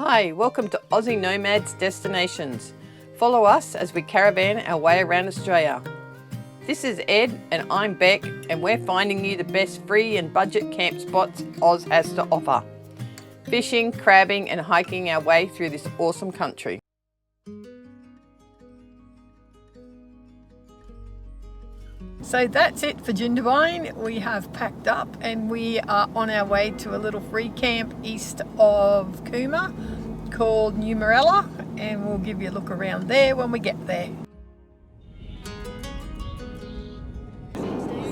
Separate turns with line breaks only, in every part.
Hi, welcome to Aussie Nomads Destinations. Follow us as we caravan our way around Australia. This is Ed and I'm Beck, and we're finding you the best free and budget camp spots Oz has to offer. Fishing, crabbing and hiking our way through this awesome country. So that's it for Jindabyne. We have packed up and we are on our way to a little free camp east of Cooma called Numeralla, and we'll give you a look around there when we get there.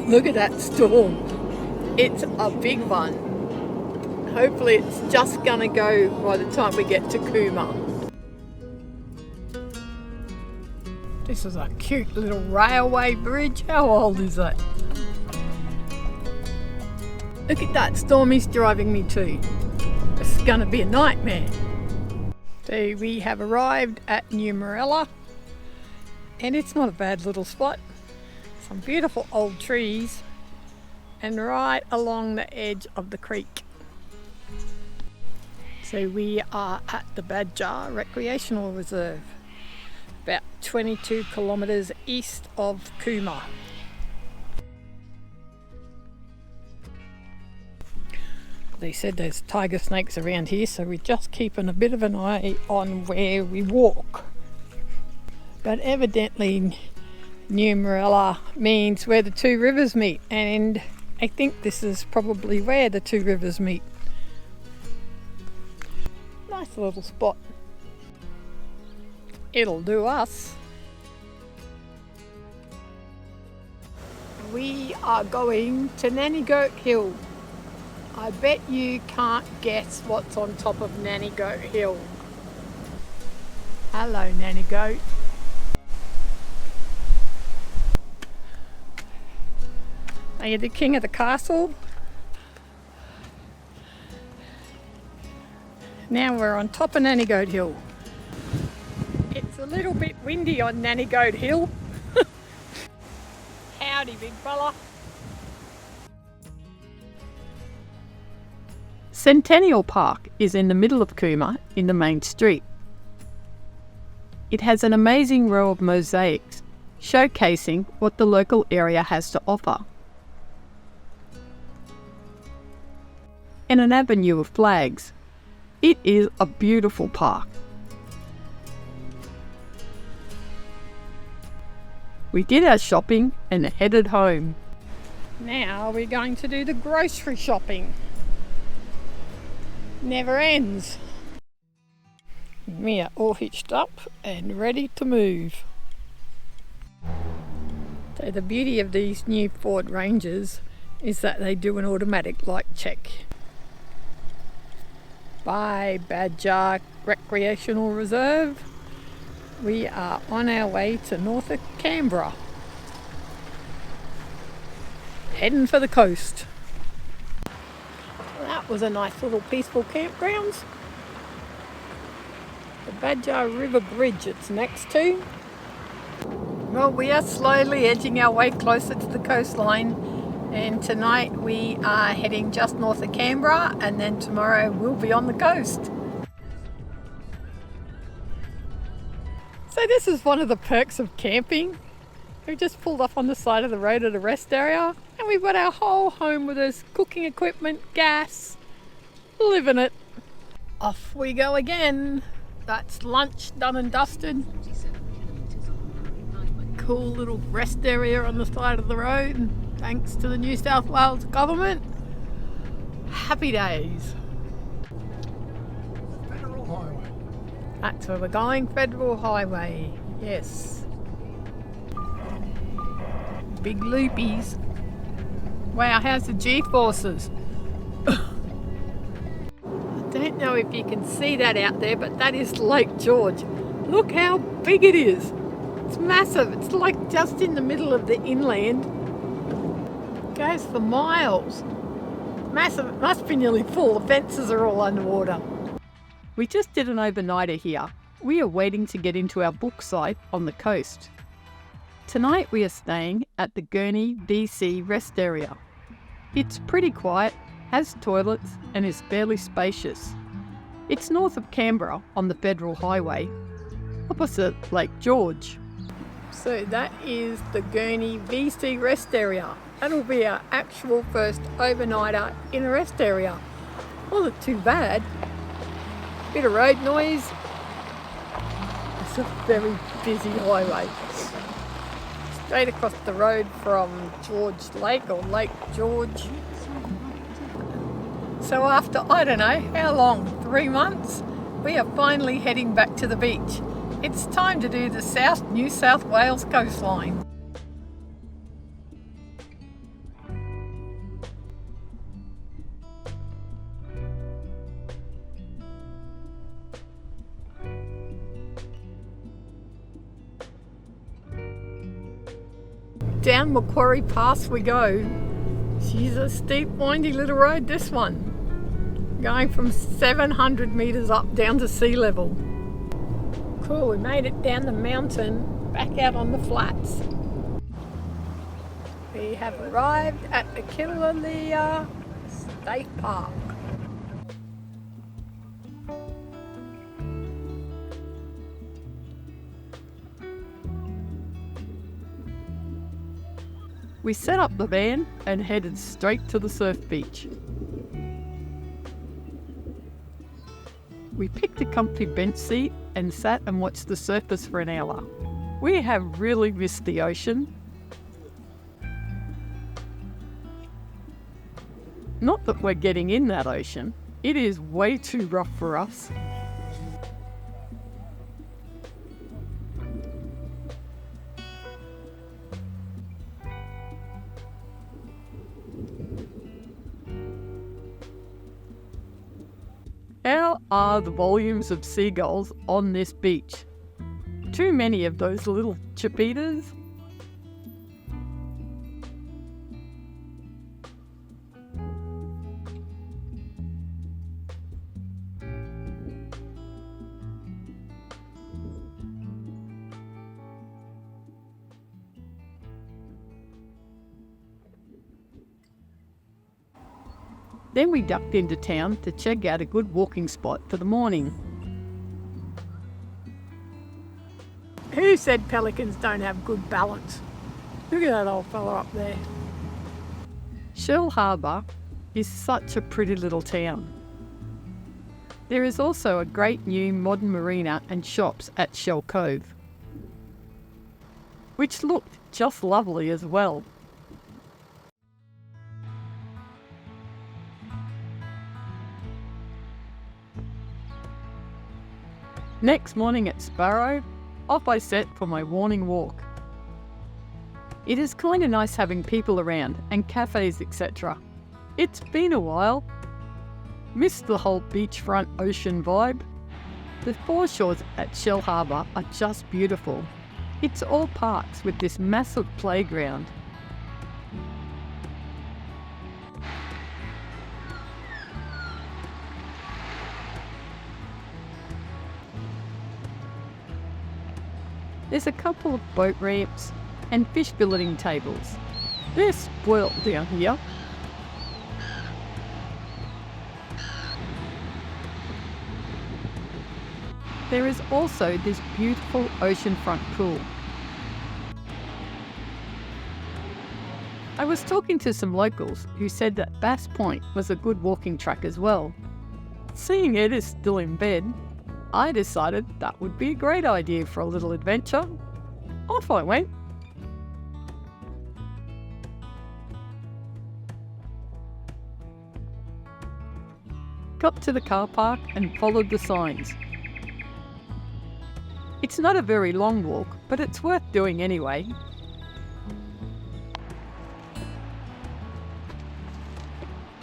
Look at that storm. It's a big one. Hopefully it's just gonna go by the time we get to Cooma. This is a cute little railway bridge. How old is it? Look at that storm he's driving me to. This is going to be a nightmare. So we have arrived at Numeralla, and it's not a bad little spot. Some beautiful old trees and right along the edge of the creek. So we are at the Badja Recreation Reserve, about 22 kilometres east of Cooma. They said there's tiger snakes around here, so we're just keeping a bit of an eye on where we walk. But evidently Numeralla means where the two rivers meet, and I think this is probably where the two rivers meet. Nice little spot. It'll do us. We are going to Nanny Goat Hill. I bet you can't guess what's on top of Nanny Goat Hill. Hello, Nanny Goat. Are you the king of the castle? Now we're on top of Nanny Goat Hill. It's a little bit windy on Nanny Goat Hill. Howdy, big fella. Centennial Park is in the middle of Cooma in the main street. It has an amazing row of mosaics showcasing what the local area has to offer, and an avenue of flags. It is a beautiful park. We did our shopping and headed home. Now we're going to do the grocery shopping. Never ends. We are all hitched up and ready to move. So the beauty of these new Ford Rangers is that they do an automatic light check. By Badja Recreation Reserve, we are on our way to north of Canberra, heading for the coast. That was a nice little peaceful campgrounds. The Badja River Bridge it's next to. Well, we are slowly edging our way closer to the coastline, and tonight we are heading just north of Canberra, and then tomorrow we'll be on the coast. So this is one of the perks of camping. We just pulled up on the side of the road at a rest area, and we've got our whole home with us, cooking equipment, gas, living it. Off we go again. That's lunch done and dusted. Cool little rest area on the side of the road, thanks to the New South Wales government. Happy days.
Federal Highway.
That's where we're going, Federal Highway, yes. Big loopies. Wow, how's the G-forces? I don't know if you can see that out there, but that is Lake George. Look how big it is. It's massive. It's like just in the middle of the inland. It goes for miles. Massive. It must be nearly full. The fences are all underwater. We just did an overnighter here. We are waiting to get into our book site on the coast. Tonight we are staying at the Gurney VC Rest Area. It's pretty quiet, has toilets and is fairly spacious. It's north of Canberra on the Federal Highway, opposite Lake George. So that is the Gurney VC Rest Area. That'll be our actual first overnighter in a rest area. Wasn't too bad. Bit of road noise. It's a very busy highway. Straight across the road from George Lake or Lake George. So after, I don't know, how long, 3 months, we are finally heading back to the beach. It's time to do the South New South Wales coastline. Down Macquarie Pass we go. She's a steep, windy little road, this one. Going from 700 metres up down to sea level. Cool, we made it down the mountain, back out on the flats. We have arrived at the Killalea State Park. We set up the van and headed straight to the surf beach. We picked a comfy bench seat and sat and watched the surfers for an hour. We have really missed the ocean. Not that we're getting in that ocean, it is way too rough for us. How are the volumes of seagulls on this beach? Too many of those little chipetas. Then we ducked into town to check out a good walking spot for the morning. Who said pelicans don't have good balance? Look at that old fella up there. Shell Harbour is such a pretty little town. There is also a great new modern marina and shops at Shell Cove, which looked just lovely as well. Next morning at Sparrow, off I set for my morning walk. It is kind of nice having people around and cafes, etc. It's been a while. Missed the whole beachfront ocean vibe. The foreshores at Shell Harbour are just beautiful. It's all parks with this massive playground. There's a couple of boat ramps and fish billeting tables. They're spoilt down here. There is also this beautiful oceanfront pool. I was talking to some locals who said that Bass Point was a good walking track as well. Seeing it is still in bed, I decided that would be a great idea for a little adventure. Off I went. Got to the car park and followed the signs. It's not a very long walk, but it's worth doing anyway.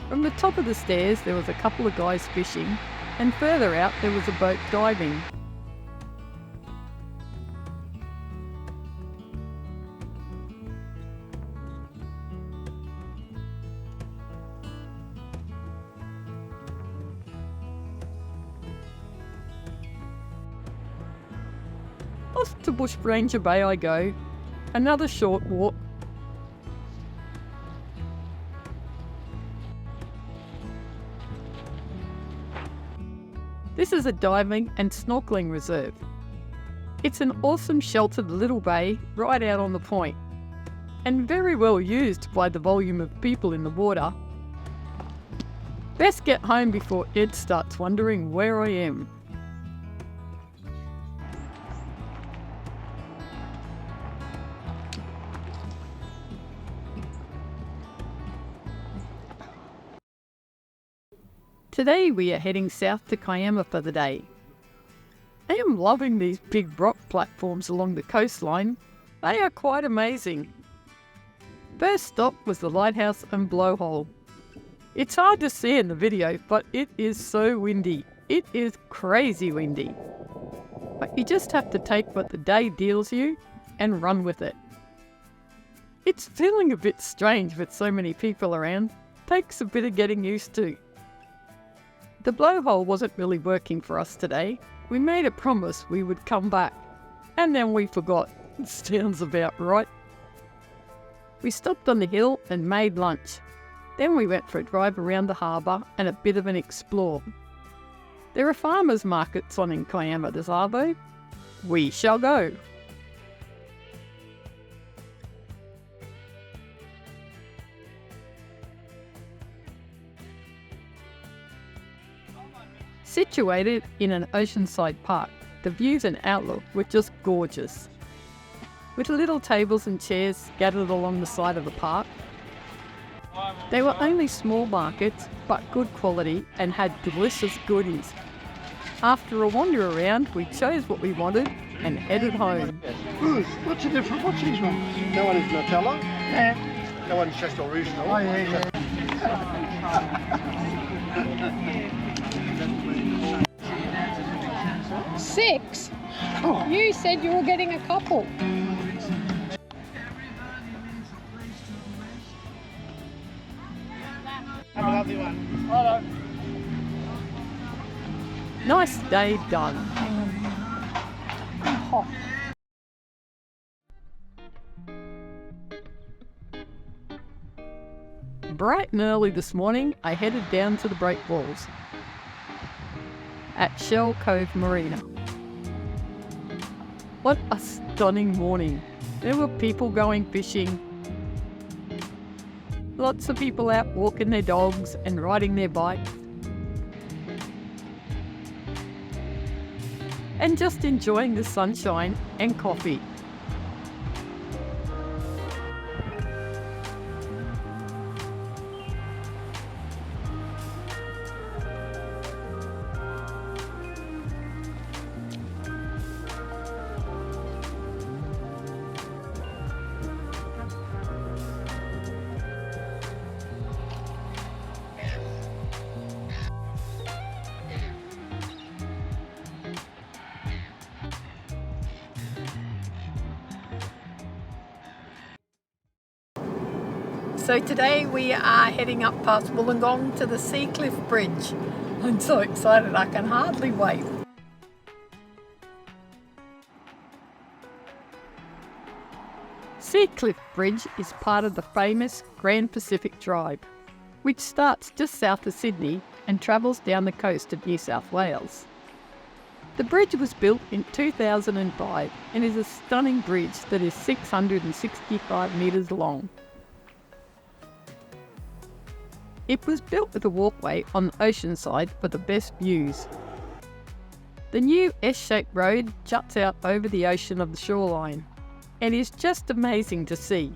From the top of the stairs there was a couple of guys fishing, and further out there was a boat diving. Off to Bushranger Bay I go, another short walk. is a diving and snorkeling reserve. It's an awesome sheltered little bay right out on the point, and very well used by the volume of people in the water. Best get home before Ed starts wondering where I am. Today we are heading south to Kiama for the day. I am loving these big rock platforms along the coastline. They are quite amazing. First stop was the Lighthouse and Blowhole. It's hard to see in the video, but it is so windy. It is crazy windy. But you just have to take what the day deals you and run with it. It's feeling a bit strange with so many people around. Takes a bit of getting used to. The blowhole wasn't really working for us today. We made a promise we would come back, and then we forgot. Sounds about right. We stopped on the hill and made lunch. Then we went for a drive around the harbour and a bit of an explore. There are farmers markets on in Kiama this arvo. We shall go. Situated in an oceanside park, the views and outlook were just gorgeous. With little tables and chairs scattered along the side of the park. They were only small markets, but good quality and had delicious goodies. After a wander around, we chose what we wanted and headed home.
What's the difference? What's these ones? That one is Nutella. Yeah. That one's just original. Oh, yeah.
6? Oh. You said you were getting a couple.
Have a lovely one. Hello.
Nice day done. Hot. Bright and early this morning, I headed down to the breakwalls at Shell Cove Marina. What a stunning morning. There were people going fishing. Lots of people out walking their dogs and riding their bikes. And just enjoying the sunshine and coffee. So today we are heading up past Wollongong to the Seacliff Bridge. I'm so excited I can hardly wait. Seacliff Bridge is part of the famous Grand Pacific Drive, which starts just south of Sydney and travels down the coast of New South Wales. The bridge was built in 2005 and is a stunning bridge that is 665 metres long. It was built with a walkway on the ocean side for the best views. The new S-shaped road juts out over the ocean of the shoreline and is just amazing to see.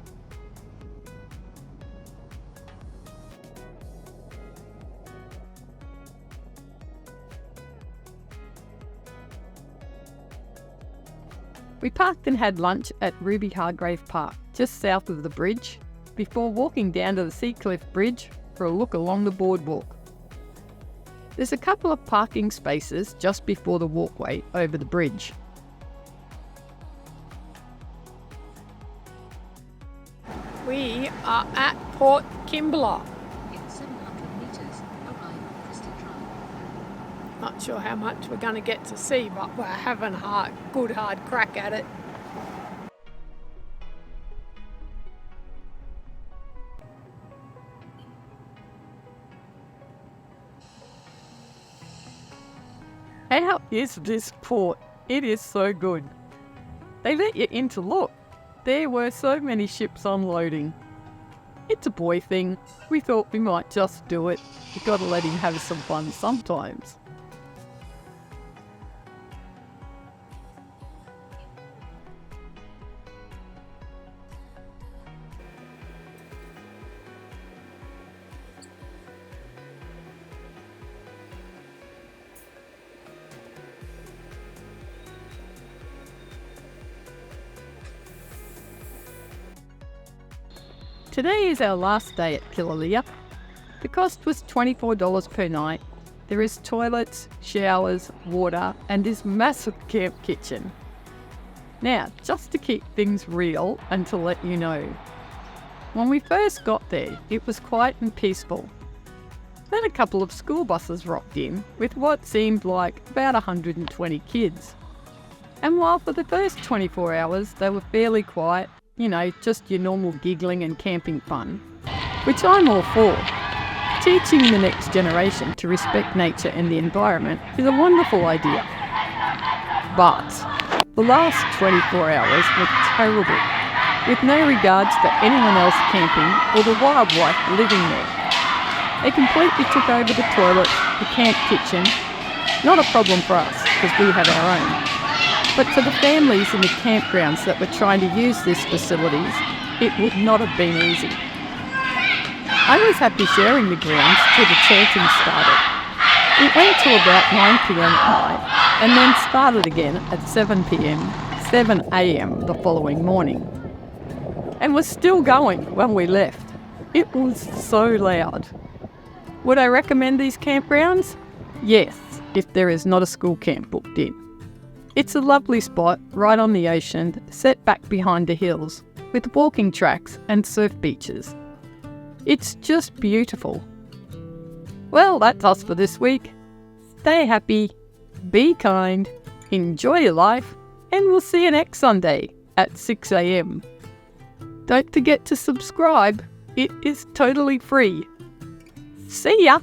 We parked and had lunch at Ruby Hargrave Park, just south of the bridge, before walking down to the Seacliff Bridge for a look along the boardwalk. There's a couple of parking spaces just before the walkway over the bridge. We are at Port Kembla.
In 700 metres, arrive Christie Drive.
Not sure how much we're going to get to see, but we're having a good hard crack at it. I is this port? It is so good. They let you in to look. There were so many ships unloading. It's a boy thing. We thought we might just do it. We've got to let him have some fun sometimes. Today is our last day at Killalea. The cost was $24 per night. There is toilets, showers, water, and this massive camp kitchen. Now, just to keep things real and to let you know, when we first got there, it was quiet and peaceful. Then a couple of school buses rocked in with what seemed like about 120 kids. And while for the first 24 hours they were fairly quiet, just your normal giggling and camping fun, which I'm all for. Teaching the next generation to respect nature and the environment is a wonderful idea. But the last 24 hours were terrible, with no regards for anyone else camping or the wildlife living there. They completely took over the toilets, the camp kitchen. Not a problem for us, because we have our own. But for the families in the campgrounds that were trying to use these facilities, it would not have been easy. I was happy sharing the grounds till the chanting started. It went till about 9 p.m. at night, and then started again at 7 a.m. the following morning. And was still going when we left. It was so loud. Would I recommend these campgrounds? Yes, if there is not a school camp booked in. It's a lovely spot right on the ocean, set back behind the hills, with walking tracks and surf beaches. It's just beautiful. Well, that's us for this week. Stay happy, be kind, enjoy your life, and we'll see you next Sunday at 6 a.m. Don't forget to subscribe. It is totally free. See ya!